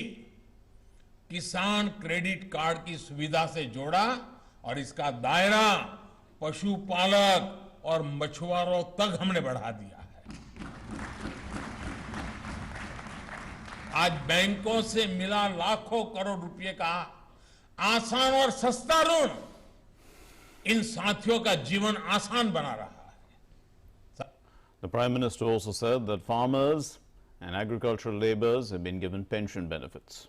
किसान क्रेडिट कार्ड की सुविधा से जोड़ा और इसका दायरा पशुपालक और मछुआरों तक हमने बढ़ा दिया है। आज बैंकों से मिला लाखों करोड़ रुपए का आसान और सस्ता ऋण इन साथियों का जीवन आसान बना रहा है। The Prime Minister also said that farmers and agricultural laborers have been given pension benefits.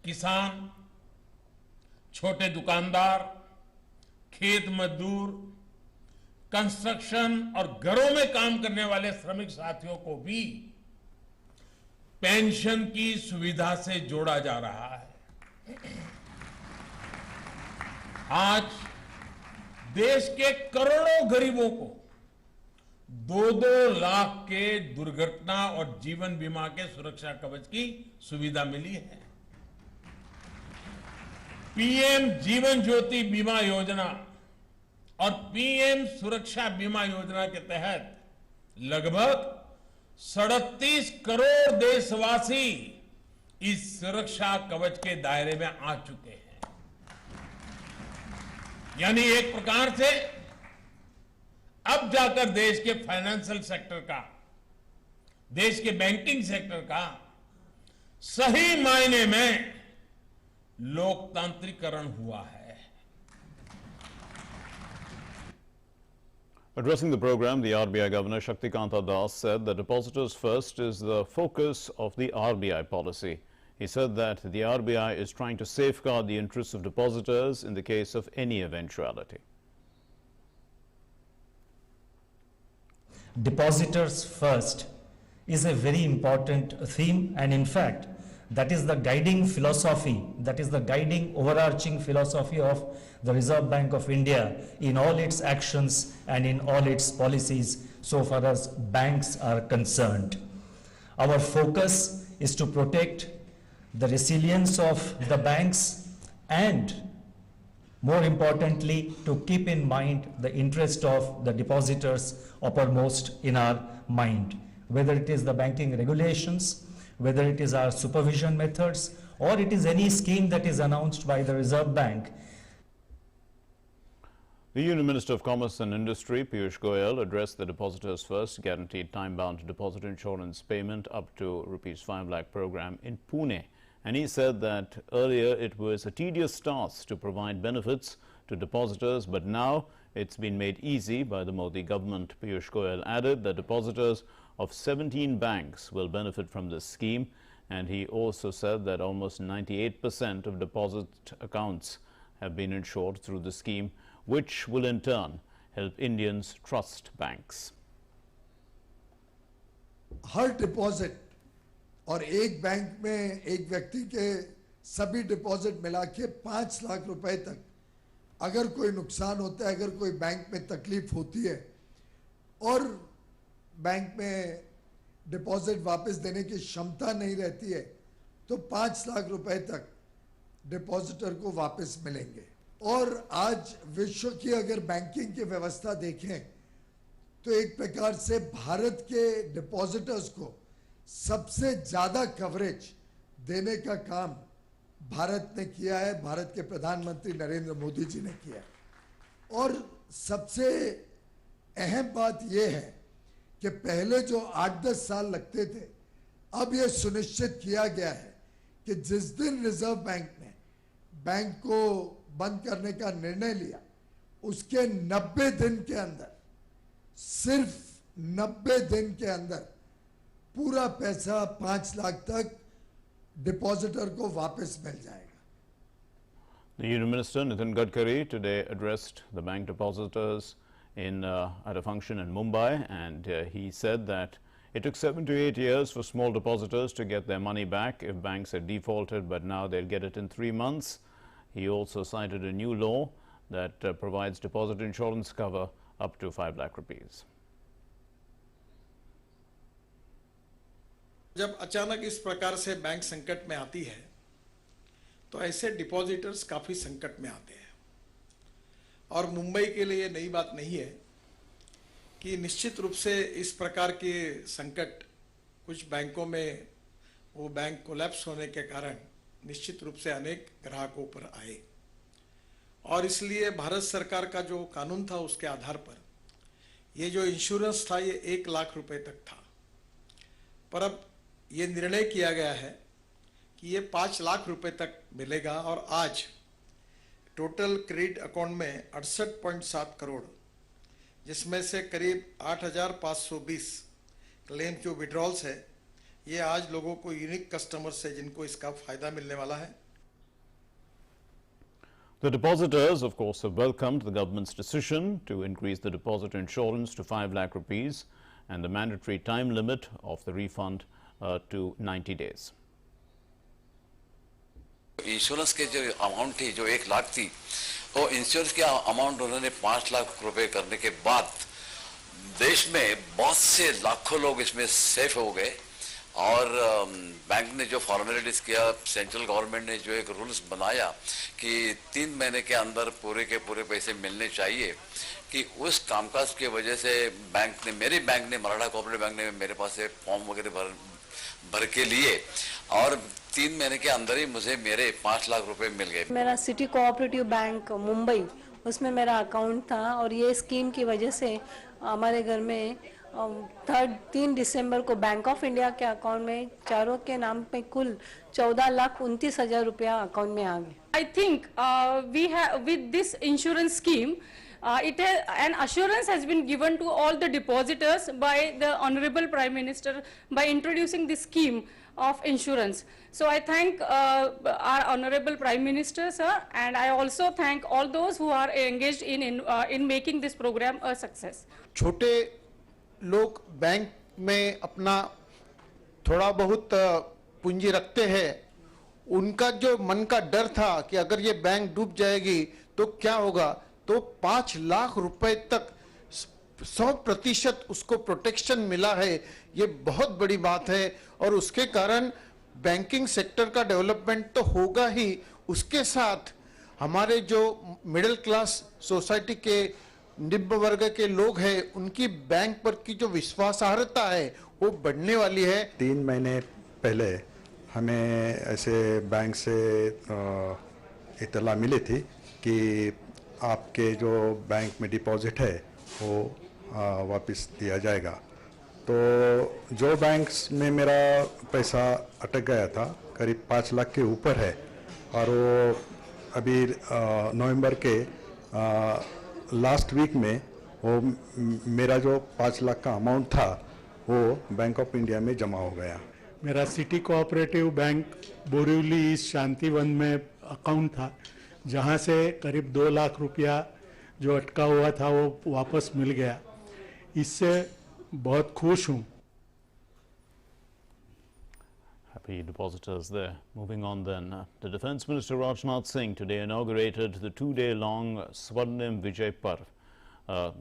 किसान, छोटे दुकानदार, खेत मजदूर, कंस्ट्रक्शन और घरों में काम करने वाले श्रमिक साथियों को भी पेंशन की सुविधा से जोड़ा जा रहा है। आज देश के करोड़ों गरीबों को 2-2 लाख के दुर्घटना और जीवन बीमा के सुरक्षा कवच की सुविधा मिली है। पीएम जीवन ज्योति बीमा योजना और पीएम सुरक्षा बीमा योजना के तहत लगभग 37 करोड़ देशवासी इस सुरक्षा कवच के दायरे में आ चुके हैं। यानी एक प्रकार से अब जाकर देश के फाइनेंशियल सेक्टर का, देश के बैंकिंग सेक्टर का सही मायने में लोकतांत्रिकरण हुआ है। Addressing the program, the RBI Governor Shaktikanta Das said that depositors first is the focus of the RBI policy. He said that the RBI is trying to safeguard the interests of depositors in the case of any eventuality. Depositors first is a very important theme, and in fact that is the guiding philosophy, that is the guiding overarching philosophy of the Reserve Bank of India in all its actions and in all its policies so far as banks are concerned. Our focus is to protect the resilience of the banks and, more importantly, to keep in mind the interest of the depositors uppermost in our mind, whether it is the banking regulations, whether it is our supervision methods, or it is any scheme that is announced by the Reserve Bank. The Union Minister of Commerce and Industry, Piyush Goyal, addressed the Depositors First Guaranteed Time-Bound Deposit Insurance Payment up to ₹5 lakh program in Pune. And he said that earlier it was a tedious task to provide benefits to depositors, but now it's been made easy by the Modi government. Piyush Goyal added that depositors of 17 banks will benefit from this scheme, And he also said that almost 98% of deposit accounts have been insured through the scheme, which will in turn help Indians trust banks. Her deposit और एक bank में एक व्यक्ति के सभी deposit मिला के 5 लाख रुपए तक अगर कोई नुकसान होता है, अगर कोई बैंक में तकलीफ होती है और बैंक में डिपॉजिट वापस देने की क्षमता नहीं रहती है, तो 5 लाख रुपए तक डिपॉजिटर को वापस मिलेंगे। और आज विश्व की अगर बैंकिंग की व्यवस्था देखें तो एक प्रकार से भारत के डिपॉजिटर्स को सबसे ज्यादा कवरेज देने का काम भारत ने किया है, भारत के प्रधानमंत्री नरेंद्र मोदी जी ने किया है। और सबसे अहम बात यह है कि पहले जो 8-10 साल लगते थे, अब यह सुनिश्चित किया गया है कि जिस दिन रिजर्व बैंक ने बैंक को बंद करने का निर्णय लिया, उसके 90 दिन के अंदर, सिर्फ 90 दिन के अंदर पूरा पैसा 5 लाख तक डिपॉजिटर को वापस मिल जाएगा। The Union Minister Nitin Gadkari today addressed the bank depositors at a function in Mumbai, and he said that it took 7 to 8 years for small depositors to get their money back if banks had defaulted, but now they'll get it in 3 months. He also cited a new law that provides deposit insurance cover up to 5 lakh rupees. जब अचानक इस प्रकार से bank संकट में आती है तो ऐसे डिपॉजिटर्स काफी संकट में आते हैं। और मुंबई के लिए नई बात नहीं है कि निश्चित रूप से इस प्रकार के संकट कुछ बैंकों में वो बैंक कोलैप्स होने के कारण निश्चित रूप से अनेक ग्राहकों पर आए, और इसलिए भारत सरकार का जो कानून था उसके आधार पर ये जो इंश्योरेंस था ये 1 लाख रुपए तक था, पर अब ये निर्णय किया गया है कि ये 5 लाख रुपए तक मिलेगा। और आज टोटल क्रेडिट अकाउंट में 68.7 करोड़, जिसमें से करीब 8,520 क्लेम जो विड्रॉल्स है, ये आज लोगों को यूनिक कस्टमर्स है जिनको इसका फायदा मिलने वाला है। The depositors, of course, have welcomed the government's decision to increase the deposit insurance to 5 lakh rupees and the mandatory time limit of the refund to 90 days. Insurance के जो अमाउंट थी, जो 1 लाख थी, वो इंश्योरेंस के अमाउंट उन्होंने 5 लाख रुपए करने के बाद देश में बहुत से लाखों लोग इसमें सेफ हो गए। और बैंक ने जो फॉर्मेलिटीज किया, सेंट्रल गवर्नमेंट ने जो एक रूल्स बनाया कि 3 महीने के अंदर पूरे के पूरे पैसे मिलने चाहिए, कि उस कामकाज की वजह से बैंक ने, मेरे बैंक ने, मराठा कोऑपरेटिव बैंक ने मेरे पास से फॉर्म वगैरह भर के लिए और 3 महीने के अंदर ही मुझे मेरे 5 लाख रुपए मिल गए। मेरा सिटी कोऑपरेटिव बैंक मुंबई, उसमें मेरा अकाउंट था और ये स्कीम की वजह से हमारे घर में 3 दिसंबर को बैंक ऑफ इंडिया के अकाउंट में चारों के नाम पे कुल 14,29,000 रुपया अकाउंट में आ गए। I think we have, with this insurance scheme, an assurance has been given to all the depositors by the Honorable Prime Minister by introducing this scheme of insurance. So I thank our Honorable Prime Minister, sir, and I also thank all those who are engaged in making this program a success. छोटे लोग bank में अपना थोड़ा बहुत पूंजी रखते हैं, उनका जो मन का डर था कि अगर ये बैंक डूब जाएगी तो क्या होगा, तो 5 लाख रुपए तक 100% उसको प्रोटेक्शन मिला है। ये बहुत बड़ी बात है और उसके कारण बैंकिंग सेक्टर का डेवलपमेंट तो होगा ही, उसके साथ हमारे जो मिडिल क्लास सोसाइटी के निम्न वर्ग के लोग हैं, उनकी बैंक पर की जो विश्वासार्हता है वो बढ़ने वाली है। 3 महीने पहले हमें ऐसे बैंक से इत्तला मिली थी कि आपके जो बैंक में डिपॉजिट है वो वापस दिया जाएगा। तो जो बैंक्स में मेरा पैसा अटक गया था करीब 5 लाख के ऊपर है, और वो अभी नवंबर के लास्ट वीक में वो मेरा जो 5 लाख का अमाउंट था वो बैंक ऑफ इंडिया में जमा हो गया। मेरा city cooperative bank Borivali east Shantivan में अकाउंट था, जहां से करीब 2 लाख रुपया जो अटका हुआ था वो वापस मिल गया। इससे बहुत खुश हूँ। Happy depositors there. Moving on then, the Defence Minister Rajnath Singh today inaugurated the 2-day-long Swarnim Vijay Parv.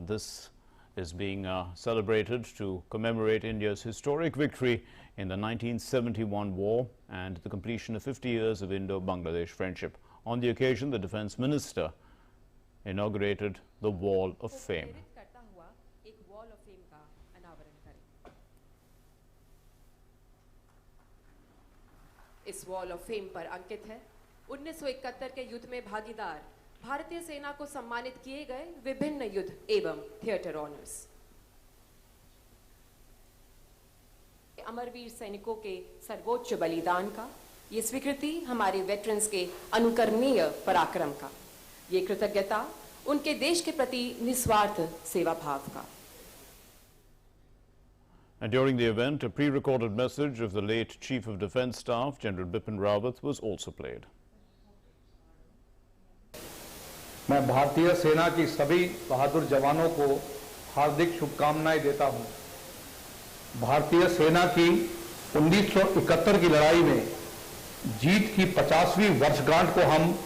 This is being celebrated to commemorate India's historic victory in the 1971 war and the completion of 50 years of Indo-Bangladesh friendship. On the occasion, the Defence Minister inaugurated the Wall of Fame. इस wall of fame पर अंकित है 1971 के युद्ध में भागीदार भारतीय सेना को सम्मानित किए गए विभिन्न युद्ध एवं थिएटर ऑनर्स। अमरवीर सैनिकों के सर्वोच्च बलिदान का ये स्वीकृति हमारे वेटरन्स के अनुकरणीय पराक्रम का, ये कृतज्ञता उनके देश के प्रति निस्वार्थ सेवा भाव का। And during the event, a pre-recorded message of the late Chief of Defence Staff, General Bipin Rawat, was also played. मैं भारतीय सेना की सभी बहादुर जवानों को हार्दिक शुभकामनाएं देता हूं। भारतीय सेना की 1971 की लड़ाई में जीत की 50वीं वर्षगांठ को हम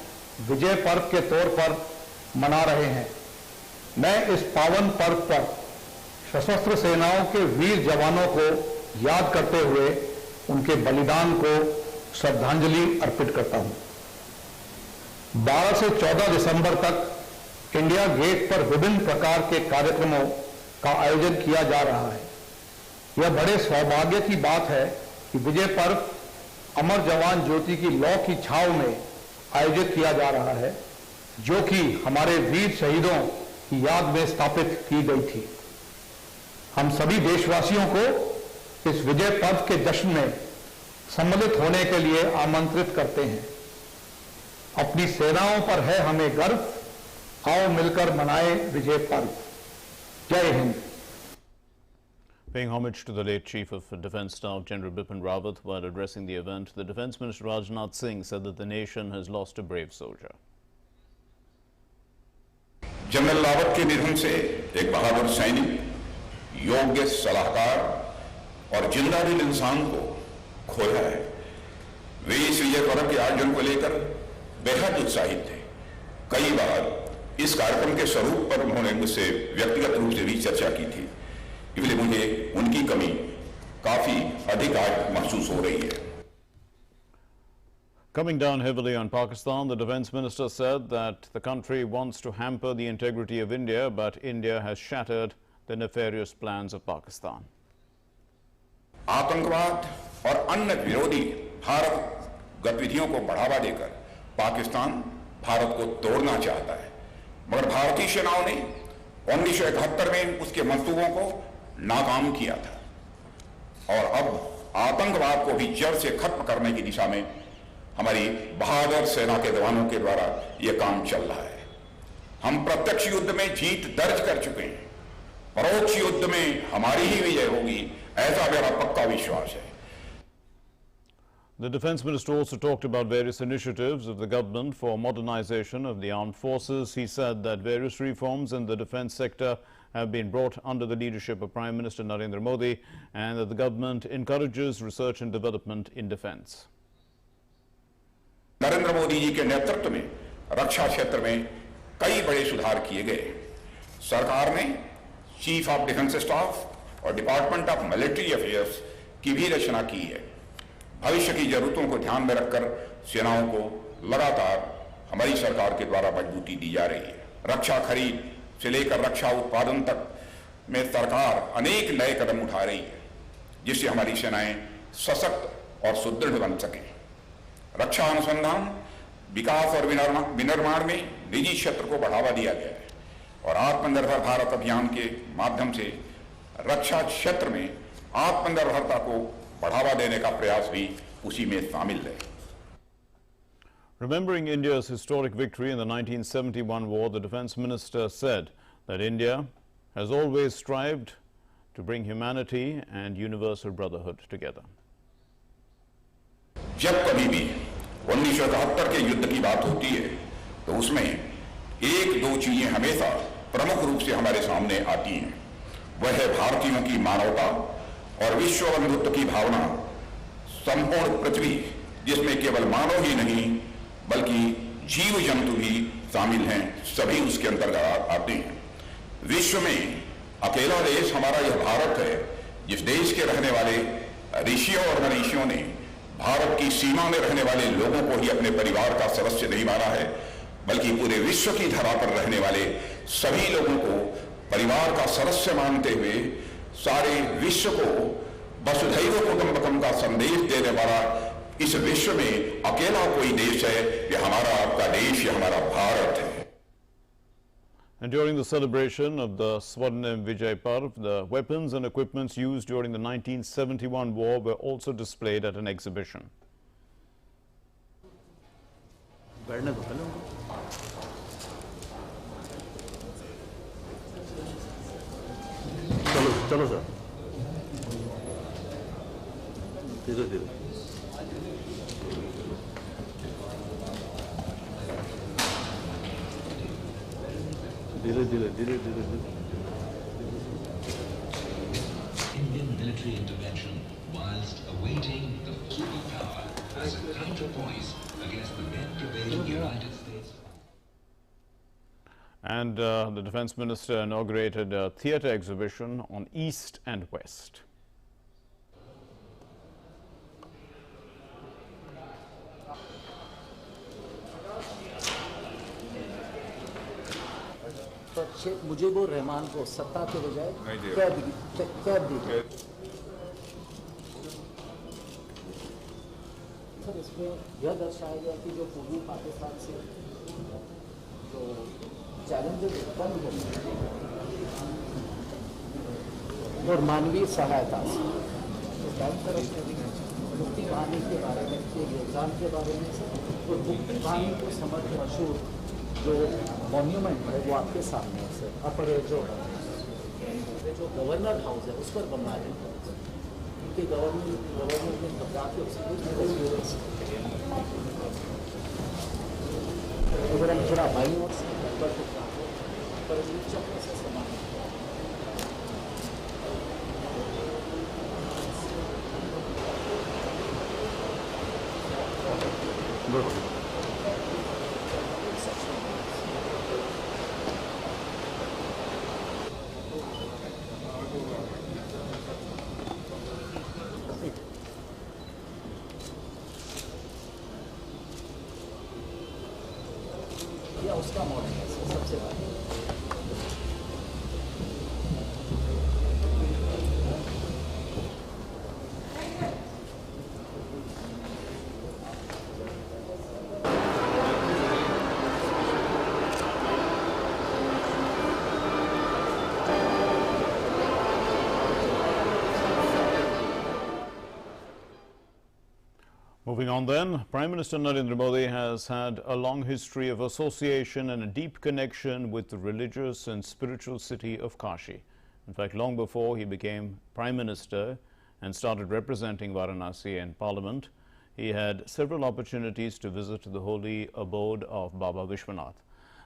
विजय पर्व के तौर पर मना रहे हैं। मैं इस पावन पर्व पर सशस्त्र सेनाओं के वीर जवानों को याद करते हुए उनके बलिदान को श्रद्धांजलि अर्पित करता हूं। 12 से 14 दिसंबर तक इंडिया गेट पर विभिन्न प्रकार के कार्यक्रमों का आयोजन किया जा रहा है। यह बड़े सौभाग्य की बात है कि विजय पर्व अमर जवान ज्योति की लौ की छाव में आयोजित किया जा रहा है, जो कि हमारे वीर शहीदों की याद में स्थापित की गई थी। हम सभी देशवासियों को इस विजय पर्व के जश्न में सम्मिलित होने के लिए आमंत्रित करते हैं। अपनी सेनाओं पर है हमें गर्व, आओ मिलकर मनाएं विजय पर्व। जय Hind. Paying homage to the late Chief of Defence Staff, General Bipin Rawat, while addressing the event, the Defence Minister Rajnath Singh said that the nation has lost a brave soldier. General Rawat के निधन से एक बहादुर सैनिक, योग्य सलाहकार और जिंदा दिल इंसान को खोया है। वे इस विजय पर्व के आयोजन को लेकर बेहद उत्साहित थे। कई बार इस कार्यक्रम के स्वरूप पर उन्होंने मुझसे व्यक्तिगत रूप से भी चर्चा की थी, इसलिए मुझे उनकी कमी काफी अधिक आज महसूस हो रही है। Coming down heavily on Pakistan, the Defence Minister said that the country wants to hamper the integrity of India, but India has shattered the nefarious plans of Pakistan. आतंकवाद और अन्य विरोधी भारत गतिविधियों को बढ़ावा देकर पाकिस्तान भारत को तोड़ना चाहता है, मगर भारतीय सेनाओं ने 1971 में उसके मंसूबों को नाकाम किया था और अब आतंकवाद को भी जड़ से खत्म करने की दिशा में हमारी बहादुर सेना के जवानों के द्वारा यह काम चल रहा है। हम प्रत्यक्ष युद्ध में जीत दर्ज कर चुके हैं, परोक्ष युद्ध में हमारी ही विजय होगी, ऐसा मेरा पक्का विश्वास है। The Defence Minister also talked about various initiatives of the government for modernization of the armed forces. He said that various reforms in the defence sector have been brought under the leadership of Prime Minister Narendra Modi and that the government encourages research and development in defence. Narendra Modi ji के नेतृत्व में रक्षा क्षेत्र में कई बड़े सुधार किए गए। सरकार ने चीफ ऑफ डिफेंस स्टाफ और डिपार्टमेंट ऑफ मिलिट्री अफेयर्स की भी रचना की है। भविष्य की जरूरतों को ध्यान में रखकर सेनाओं को लगातार हमारी सरकार के द्वारा मजबूती दी जा रही है। रक्षा खरीद से लेकर रक्षा उत्पादन तक में सरकार अनेक नए कदम उठा रही है, जिससे हमारी सेनाएं सशक्त और सुदृढ़ बन सकें। रक्षा अनुसंधान, विकास और विनिर्माण में निजी क्षेत्र को बढ़ावा दिया गया है और आत्मनिर्भर भारत अभियान के माध्यम से रक्षा क्षेत्र में आत्मनिर्भरता को बढ़ावा देने का प्रयास भी उसी में शामिल है। Remembering India's historic victory in the 1971 war, the Defence Minister said that India has always strived to bring humanity and universal brotherhood together. जब कभी भी 1971 के युद्ध की बात होती है तो उसमें एक दो चीजें हमेशा प्रमुख रूप से हमारे सामने आती हैं। वह है भारतीयों की मानवता और विश्व बंधुत्व की भावना। संपूर्ण पृथ्वी, जिसमें केवल मानव ही नहीं बल्कि जीव जंतु भी शामिल हैं, सभी उसके अंतर्गत आते हैं। विश्व में अकेला देश हमारा यह भारत है जिस देश के रहने वाले ऋषियों और मनीषियों ने भारत की सीमा में रहने वाले लोगों को ही अपने परिवार का सदस्य नहीं माना है, बल्कि पूरे विश्व की धरा पर रहने वाले सभी लोगों को परिवार का सदस्य मानते हुए सारे विश्व को वसुधैव कुटुंबकम का संदेश देने वाला इस विश्व में अकेला कोई देश है, यह हमारा आपका देश, यह हमारा भारत है। And during the celebration of the Swarnim Vijay Parv, the weapons and equipments used during the 1971 war were also displayed at an exhibition. चलो सर, धीरे धीरे। धीरे धीरे धीरे धीरे धीरे। Indian military intervention whilst awaiting the superpower as a counterpoise against the then prevailing United States. And the Defence Minister inaugurated a theatre exhibition on East and West. Mujibur Rahman को सत्ता के बजाय कैद दी। सर, इसमें यह दर्शाया गया कि जो पूर्वी पाकिस्तान से जो चैलेंजेस उत्पन्न हो और मानवीय सहायता से मुक्ति वाहिनी के बारे में, के योगदान के बारे में और मुक्ति वाहिनी को समर्थ मशहूर जो मॉन्यूमेंट है वो आपके सामने है सर। अपर जो गवर्नर हाउस है उस पर बनवा रहे हैं उनके गवर्नर ने घबरा के अगर हम थोड़ा बाई और पर चक्र से समान उसका मॉडल है सबसे बड़ा। Moving on then, Prime Minister Narendra Modi has had a long history of association and a deep connection with the religious and spiritual city of Kashi. In fact, long before he became Prime Minister and started representing Varanasi in Parliament, he had several opportunities to visit the holy abode of Baba Vishwanath.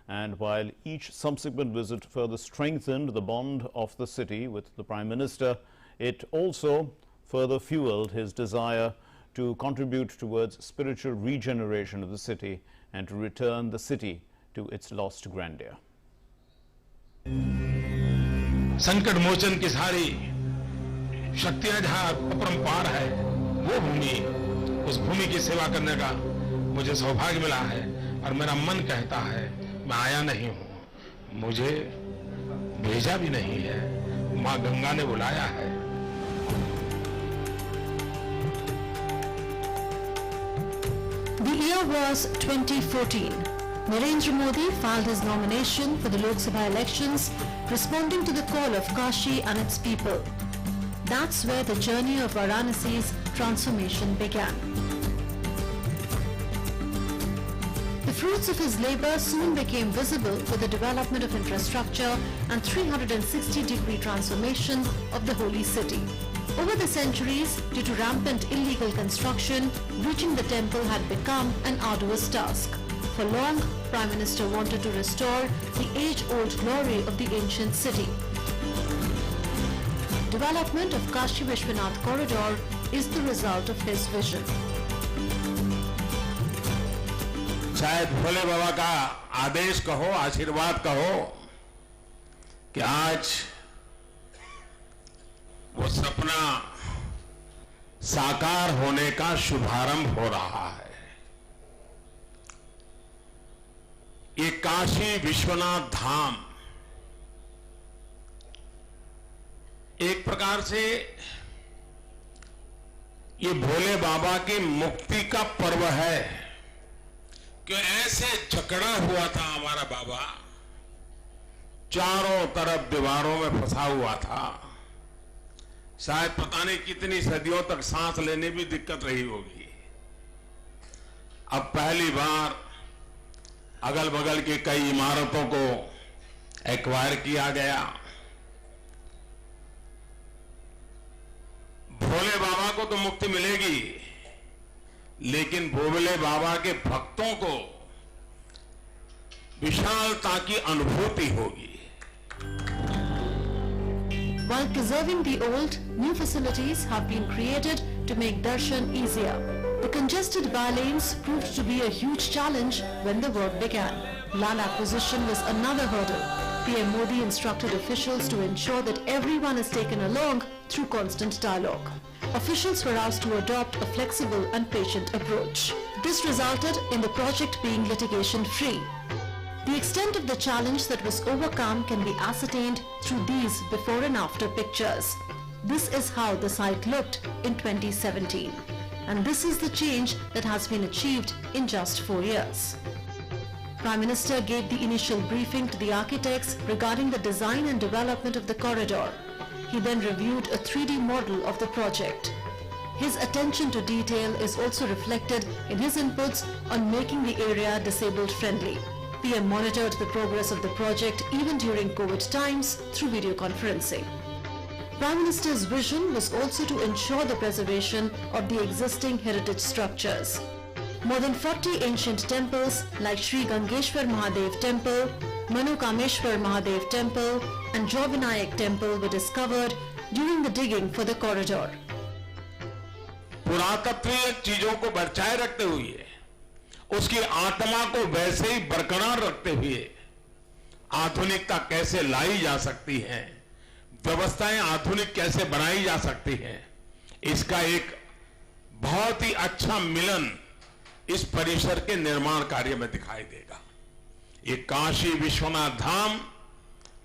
And while each subsequent visit further strengthened the bond of the city with the Prime Minister, it also further fueled his desire to contribute towards spiritual regeneration of the city and to return the city to its lost grandeur. संकट मोचन की सारी शक्तियां जहां अपरंपार है, वो भूमि, उस भूमि की सेवा करने का मुझे सौभाग्य मिला है और मेरा मन कहता है मैं आया नहीं हूं, मुझे भेजा भी नहीं है, मां गंगा ने बुलाया है। The year was 2014. Narendra Modi filed his nomination for the Lok Sabha elections, responding to the call of Kashi and its people. That's where the journey of Varanasi's transformation began. The fruits of his labor soon became visible with the development of infrastructure and 360-degree transformation of the holy city. Over the centuries, due to rampant illegal construction, reaching the temple had become an arduous task. For long, Prime Minister wanted to restore the age-old glory of the ancient city. Development of Kashi Vishwanath corridor is the result of his vision. शायद भोले बाबा का आदेश कहो, आशीर्वाद कहो कि आज वो सपना साकार होने का शुभारंभ हो रहा है। ये काशी विश्वनाथ धाम एक प्रकार से ये भोले बाबा की मुक्ति का पर्व है कि ऐसे जकड़ा हुआ था हमारा बाबा, चारों तरफ दीवारों में फंसा हुआ था। शायद पता नहीं कितनी सदियों तक सांस लेने भी दिक्कत रही होगी। अब पहली बार अगल बगल की कई इमारतों को एक्वायर किया गया। भोले बाबा को तो मुक्ति मिलेगी, लेकिन भोले बाबा के भक्तों को विशालता की अनुभूति होगी। While preserving the old, new facilities have been created to make darshan easier. The congested by-lanes proved to be a huge challenge when the work began. Land acquisition was another hurdle. PM Modi instructed officials to ensure that everyone is taken along through constant dialogue. Officials were asked to adopt a flexible and patient approach. This resulted in the project being litigation-free. The extent of the challenge that was overcome can be ascertained through these before and after pictures. This is how the site looked in 2017. And this is the change that has been achieved in just 4 years. Prime Minister gave the initial briefing to the architects regarding the design and development of the corridor. He then reviewed a 3D model of the project. His attention to detail is also reflected in his inputs on making the area disabled friendly. PM monitored the progress of the project even during COVID times through video conferencing. Prime Minister's vision was also to ensure the preservation of the existing heritage structures. More than 40 ancient temples like Sri Gangeshwar Mahadev Temple, Manukameshwar Mahadev Temple and Jovinayak Temple were discovered during the digging for the corridor. पुरातत्वीय चीजों को बचाए रखते हुए, उसकी आत्मा को वैसे ही बरकरार रखते हुए आधुनिकता कैसे लाई जा सकती है, व्यवस्थाएं आधुनिक कैसे बनाई जा सकती हैं, इसका एक बहुत ही अच्छा मिलन इस परिसर के निर्माण कार्य में दिखाई देगा। ये काशी विश्वनाथ धाम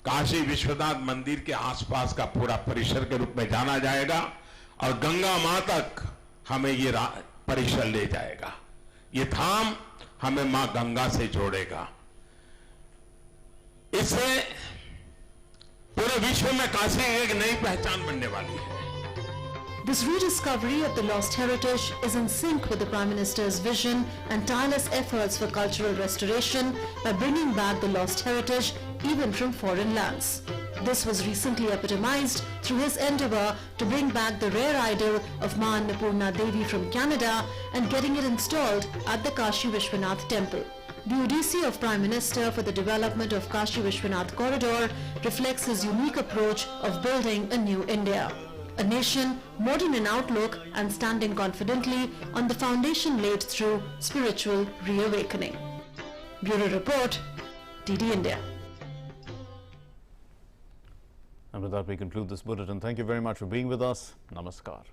काशी विश्वनाथ मंदिर के आसपास का पूरा परिसर के रूप में जाना जाएगा और गंगा मां तक हमें ये परिसर ले जाएगा। ये धाम हमें मां गंगा से जोड़ेगा। इससे पूरे विश्व में काशी एक नई पहचान बनने वाली है। This rediscovery of the lost heritage is in sync with the Prime Minister's vision and tireless efforts for cultural restoration by bringing back the lost heritage even from foreign lands. This was recently epitomized through his endeavor to bring back the rare idol of Ma Annapurna Devi from Canada and getting it installed at the Kashi Vishwanath Temple. The Odyssey of Prime Minister for the development of Kashi Vishwanath corridor reflects his unique approach of building a new India. A nation modern in outlook and standing confidently on the foundation laid through spiritual reawakening. Bureau Report, DD India. And with that, we conclude this bulletin. Thank you very much for being with us. Namaskar.